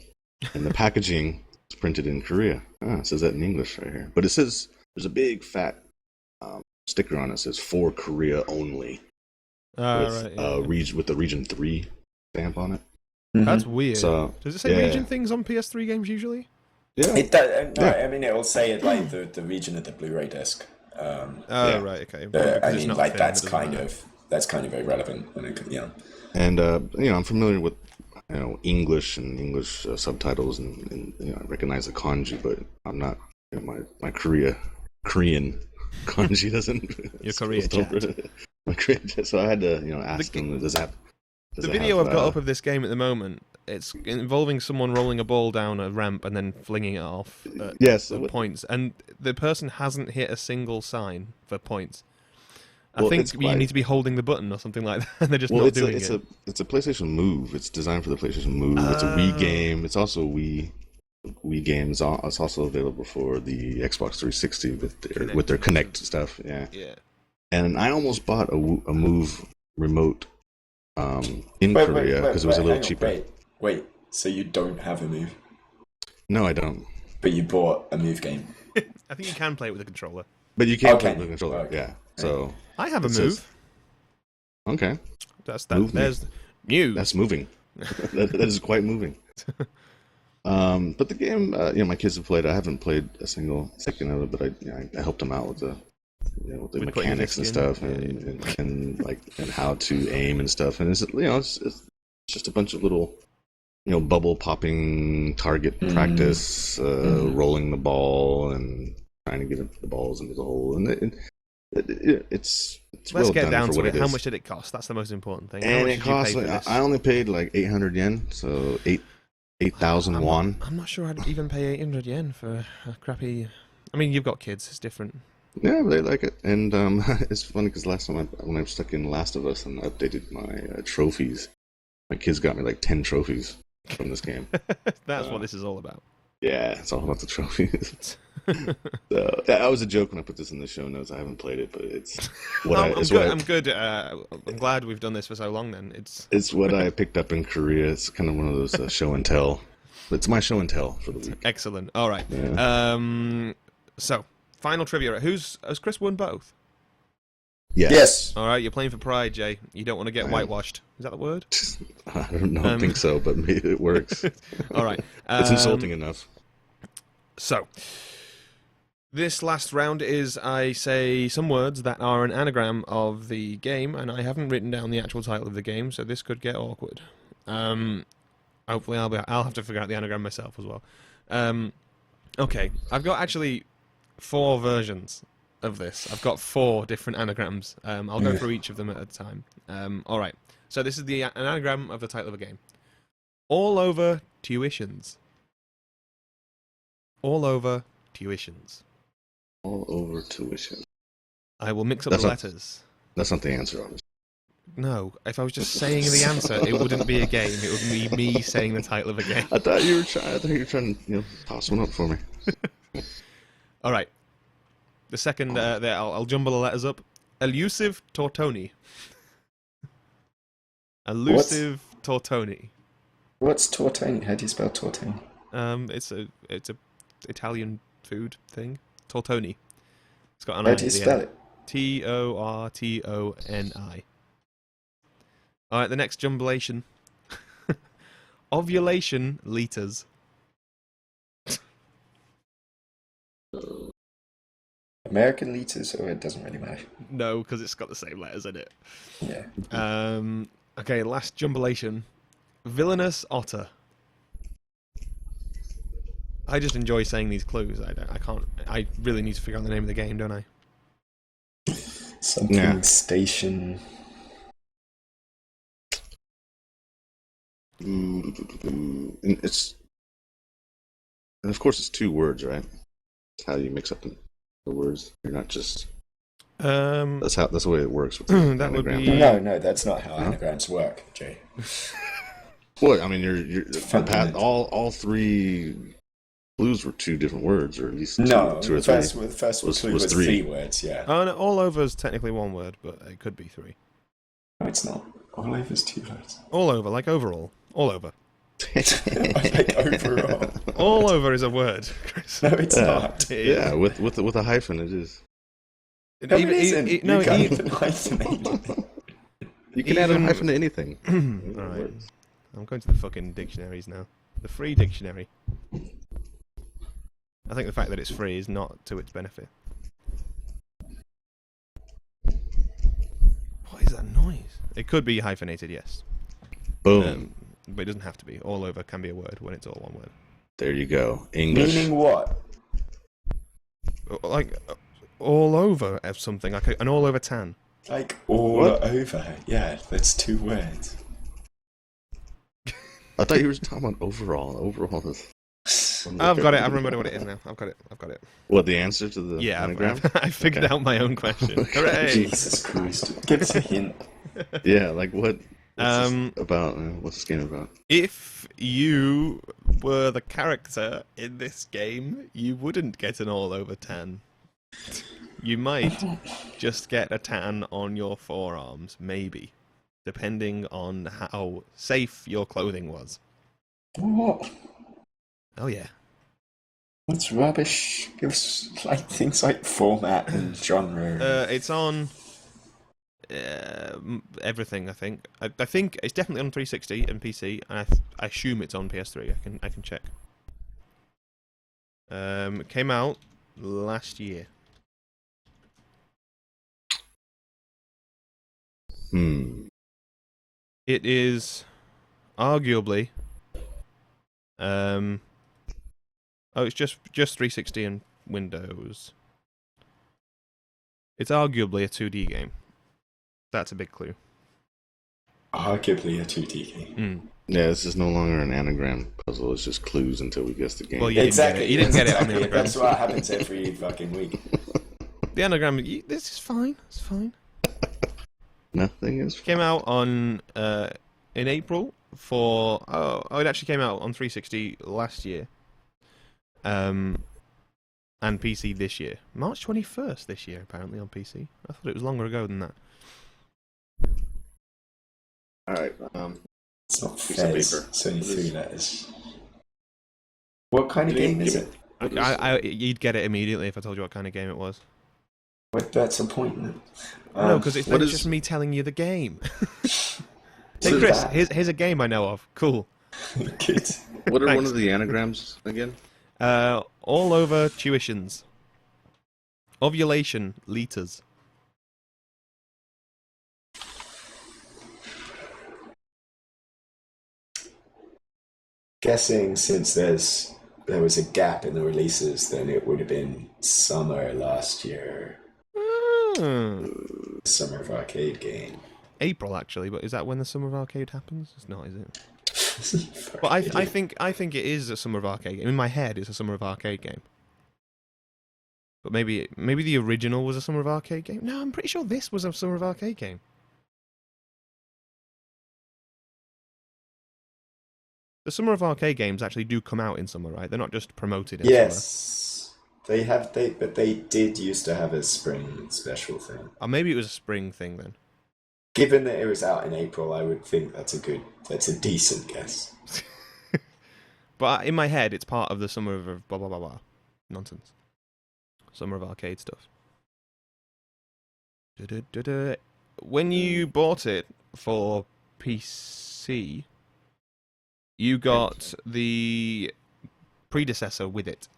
and the packaging is printed in Korea. It says that in English right here. But it says, there's a big fat sticker on it that says, for Korea only. With the Region 3 stamp on it. That's weird. So, does it say region things on PS3 games usually? Yeah. It does. No, I mean, it will say it like the region of the Blu-ray disc. Right, okay. I mean, like that's kind of irrelevant when it, And I'm familiar with English and English subtitles, and I recognize the kanji, but I'm not. My Korean kanji doesn't. Your Korea chat. My Korea chat. So I had to ask them. The video I've got up of this game at the moment, it's involving someone rolling a ball down a ramp and then flinging it off at points, and the person hasn't hit a single sign for points. I think you need to be holding the button or something like that, and they're just not doing it. It's a PlayStation Move. It's designed for the PlayStation Move. It's a Wii game. It's also Wii games. It's also available for the Xbox 360 with their Kinect stuff. Yeah. And I almost bought a Move remote in Korea because it was a little cheaper. Wait, so you don't have a Move? No, I don't. But you bought a Move game? I think you can play it with a controller. But you can't play it with a controller, okay. So I have a Move. Okay. There's news. That's moving. that is quite moving. But the game, my kids have played. I haven't played a single second of it, but I helped them out with the mechanics and stuff, and how to aim and stuff. And it's just a bunch of little, bubble popping target practice, rolling the ball and trying to get the balls into the hole, and it's Let's well get done down for to what it. it How is. much did it cost? That's the most important thing. And it cost. I only paid like 800 yen, so 8,000 won. I'm not sure I'd even pay 800 yen for a crappy. I mean, you've got kids; it's different. Yeah, they like it, and it's funny because last time when I was stuck in Last of Us and updated my trophies, my kids got me like 10 trophies from this game. That's what this is all about. Yeah, it's all about the trophies. So that was a joke when I put this in the show notes. I haven't played it, but it's what I'm good. I'm glad we've done this for so long. Then it's what I picked up in Korea. It's kind of one of those show and tell. It's my show and tell for the week. Excellent. All right. Yeah. So final trivia. Has Chris won both? Yes. All right. You're playing for pride, Jay. You don't want to get whitewashed. Is that the word? I don't think so, but maybe it works. All right. It's insulting enough. So, this last round is I say some words that are an anagram of the game, and I haven't written down the actual title of the game, so this could get awkward. Hopefully, I'll have to figure out the anagram myself as well. Okay, I've got actually 4 versions of this. I've got 4 different anagrams. I'll go through each of them at a time. All right. So this is an anagram of the title of a game. All over tuitions. All over tuitions. All over tuition. I will mix up That's the not- letters. That's not the answer, obviously. No, if I was just saying the answer, it wouldn't be a game. It would be me saying the title of a game. I thought you were trying to toss one up for me. All right. The second, there, I'll jumble the letters up. Elusive Tortoni. Elusive Tortoni. What's tortoni? How do you spell tortoni? It's a Italian food thing. Tortoni. It's got an How I do you at the spell end. it? Tortoni. All right, the next jumblation. Ovulation liters. American liters, or it doesn't really matter. No, because it's got the same letters in it. Yeah. Okay, last jumblation. Villainous otter. I just enjoy saying these clues. I can't. I really need to figure out the name of the game, don't I? Something Yeah. station. And of course it's 2 words, right? That's how you mix up the words. You're not just. That's the way it works. With the That would anagram. be- No, that's not how anagrams work, Jay. What? I mean, you're Fundamental. all 3 clues were 2 different words, or at least 2 No, or the 3. first Was clue was 3. 3 words, yeah. Oh, no, all over is technically 1 word, but it could be 3. No, it's not. All over's 2 words. All over, like overall. All over. Like overall. All over is a word, Chris. No, it's not. It is. Yeah, with a hyphen, it is. No, it isn't. No, you can't even- even hyphenate it. You can add a Even- hyphen to anything. Alright. I'm going to the fucking dictionaries now. The free dictionary. I think the fact that it's free is not to its benefit. What is that noise? It could be hyphenated, yes. Boom. But it doesn't have to be. All over can be a word when it's all 1 word. There you go. English. Meaning what? Like, all over of something. Like an all over tan. Like all What? over. Yeah, that's 2 words. I thought you were talking about overall. Overall is. I've got it. I remember what it is now. I've got it. What, the answer to the Yeah, anagram? I figured Okay. out my own question. Hooray! Jesus Christ. Give us a hint. Yeah, like what? What's Um, this about? What's this game about? If you were the character in this game, you wouldn't get an all over tan. You might just get a tan on your forearms, maybe, depending on how safe your clothing was. What? Oh yeah. That's rubbish. Give us like things like format and genre. It's on everything. I think. I think it's definitely on 360 and PC, and I assume it's on PS3. I can check. It came out last year. It is arguably. Oh, it's just 360 and Windows. It's arguably a 2D game. That's a big clue. Arguably a 2D game. Yeah, this is no longer an anagram puzzle. It's just clues until we guess the game. Well, you Exactly. didn't get it on the exactly. anagram. That's what happens every fucking week. The anagram. This is fine. It's fine. Nothing is. Came out on in April for it actually came out on 360 last year. And PC this year. March 21st this year apparently on PC. I thought it was longer ago than that. All right. It's not Piece of Fez. paper. It's only What is- 3 letters. What kind of game is it? You'd get it immediately if I told you what kind of game it was. What, that's a point. No, because it's what then is- just me telling you the game. Hey So Chris, that- here's a game I know of. Cool. Good. What are one Thanks. of the anagrams again? All over tuitions. Ovulation liters. guessing since there was a gap in the releases, then it would have been summer last year. Summer of Arcade game. April, actually, but is that when the Summer of Arcade happens? It's not, is it? But I think it is a Summer of Arcade game. In my head, it's a Summer of Arcade game. But maybe the original was a Summer of Arcade game. No, I'm pretty sure this was a Summer of Arcade game. The Summer of Arcade games actually do come out in summer, right? They're not just promoted in summer. Yes, but they did used to have a spring special thing. Or maybe it was a spring thing then. Given that it was out in April, I would think that's a decent guess. But in my head, it's part of the Summer of blah blah blah blah nonsense. Summer of Arcade stuff. When you bought it for PC, you got the predecessor with it.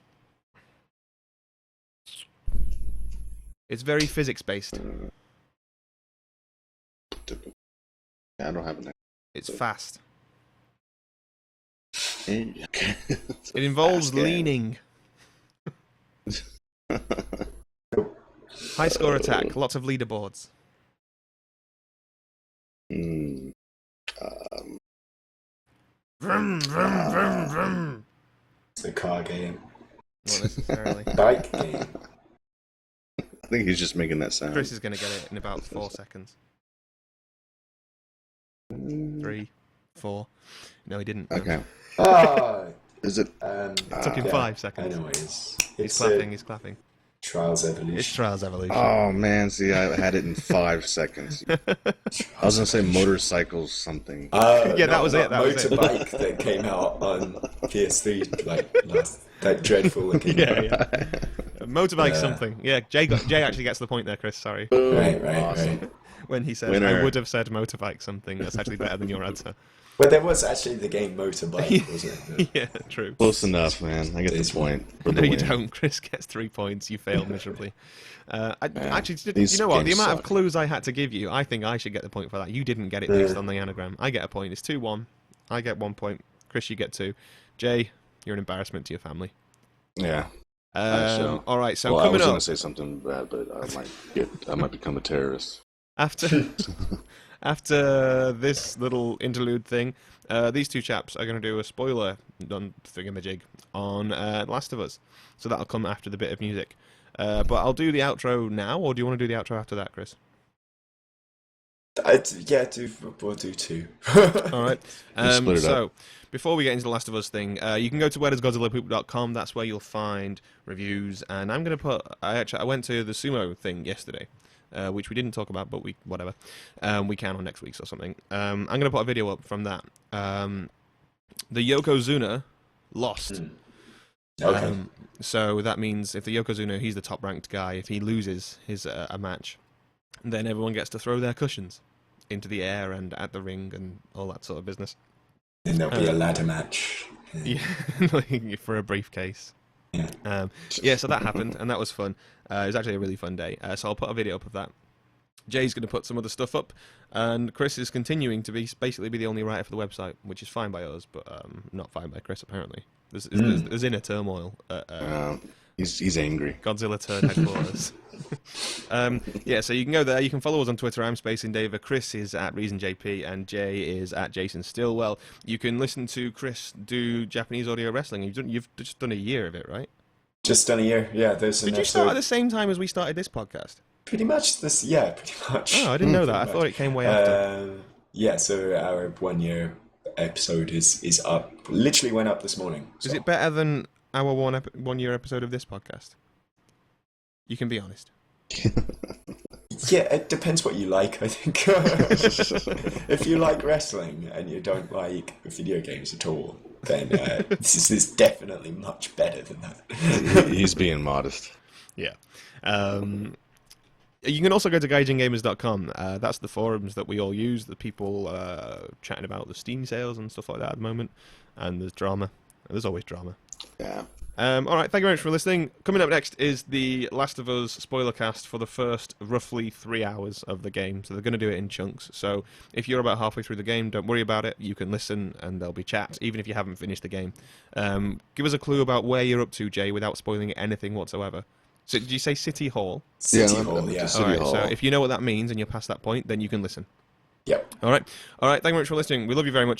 It's very physics-based. Yeah, I don't have an. It's fast. It involves leaning. High score attack, lots of leaderboards. Mm. Vroom, vroom, vroom, vroom. It's a car game. Not necessarily. Bike game. I think he's just making that sound. Chris is going to get it in about 4 seconds. 3, 4. No, he didn't. No. Okay. Is it? It took him 5 seconds. Anyways, He's clapping, he's clapping. Trials Evolution. It's Trials Evolution. Oh man, see, I had it in 5 seconds. I was gonna say motorcycles something. Yeah, that was it. That was it. Motorbike that came out on PS3, that dreadful looking. Yeah. Motorbike something. Yeah, Jay actually gets the point there, Chris. Sorry. Right. When he says, Winner. I would have said motorbike something. That's actually better than your answer. But there was actually the game Motorbike, wasn't it? Yeah, true. Close enough, man. I get the point. No, you don't. Chris gets 3 points. You failed miserably. Actually, these you know what? The games amount of suck. clues I had to give you, I think I should get the point for that. You didn't get it based on the anagram. I get a point. It's 2-1. I get 1 point. Chris, you get 2. Jay, you're an embarrassment to your fammy. Yeah. All right. So well, I coming was up, gonna say something bad, but I might become a terrorist. after this little interlude thing, these two chaps are going to do a spoiler thingamajig on Last of Us. So that'll come after the bit of music. But I'll do the outro now, or do you want to do the outro after that, Chris? We'll do 2. All right. Split it up. Before we get into the Last of Us thing, you can go to wheredoesgodzillapoop.com. That's where you'll find reviews. And I'm going to put... I went to the sumo thing yesterday, which we didn't talk about, but we can on next week's or something. I'm going to put a video up from that. The Yokozuna lost. Okay. So that means if the Yokozuna, he's the top-ranked guy, if he loses his a match, then everyone gets to throw their cushions into the air and at the ring and all that sort of business. And there'll be a ladder match. Yeah, for a briefcase. Yeah. So that happened, and that was fun. It was actually a really fun day. So I'll put a video up of that. Jay's going to put some other stuff up, and Chris is continuing to basically be the only writer for the website, which is fine by us, but not fine by Chris, apparently. There's inner turmoil at He's angry. Godzilla Turn headquarters. So you can go there. You can follow us on Twitter. I'm SpacingDaver. Chris is at ReasonJP, and Jay is at Jason Stillwell. You can listen to Chris do Japanese audio wrestling. You've just done a year of it, right? Just done a year. Yeah, there's an Did you start at the same time as we started this podcast? Pretty much this. Yeah, pretty much. Oh, I didn't know that. I thought it came way after. So our 1 year episode is up. Literally went up this morning. So. Is it better than our 1 year episode of this podcast? You can be honest. Yeah, it depends what you like, I think. If you like wrestling and you don't like video games at all, then this is definitely much better than that. He's being modest. Yeah. You can also go to gaijingamers.com. That's the forums that we all use. The people chatting about the Steam sales and stuff like that at the moment. And there's drama. There's always drama. Yeah. All right, thank you very much for listening. Coming up next is the Last of Us spoiler cast for the first roughly 3 hours of the game. So they're going to do it in chunks. So if you're about halfway through the game, don't worry about it. You can listen and there'll be chat, even if you haven't finished the game. Give us a clue about where you're up to, Jay, without spoiling anything whatsoever. So did you say City Hall? City I'm Hall, at yeah. the City All right, Hall. so if you know what that means and you're past that point, then you can listen. Yep. All right, thank you very much for listening. We love you very much.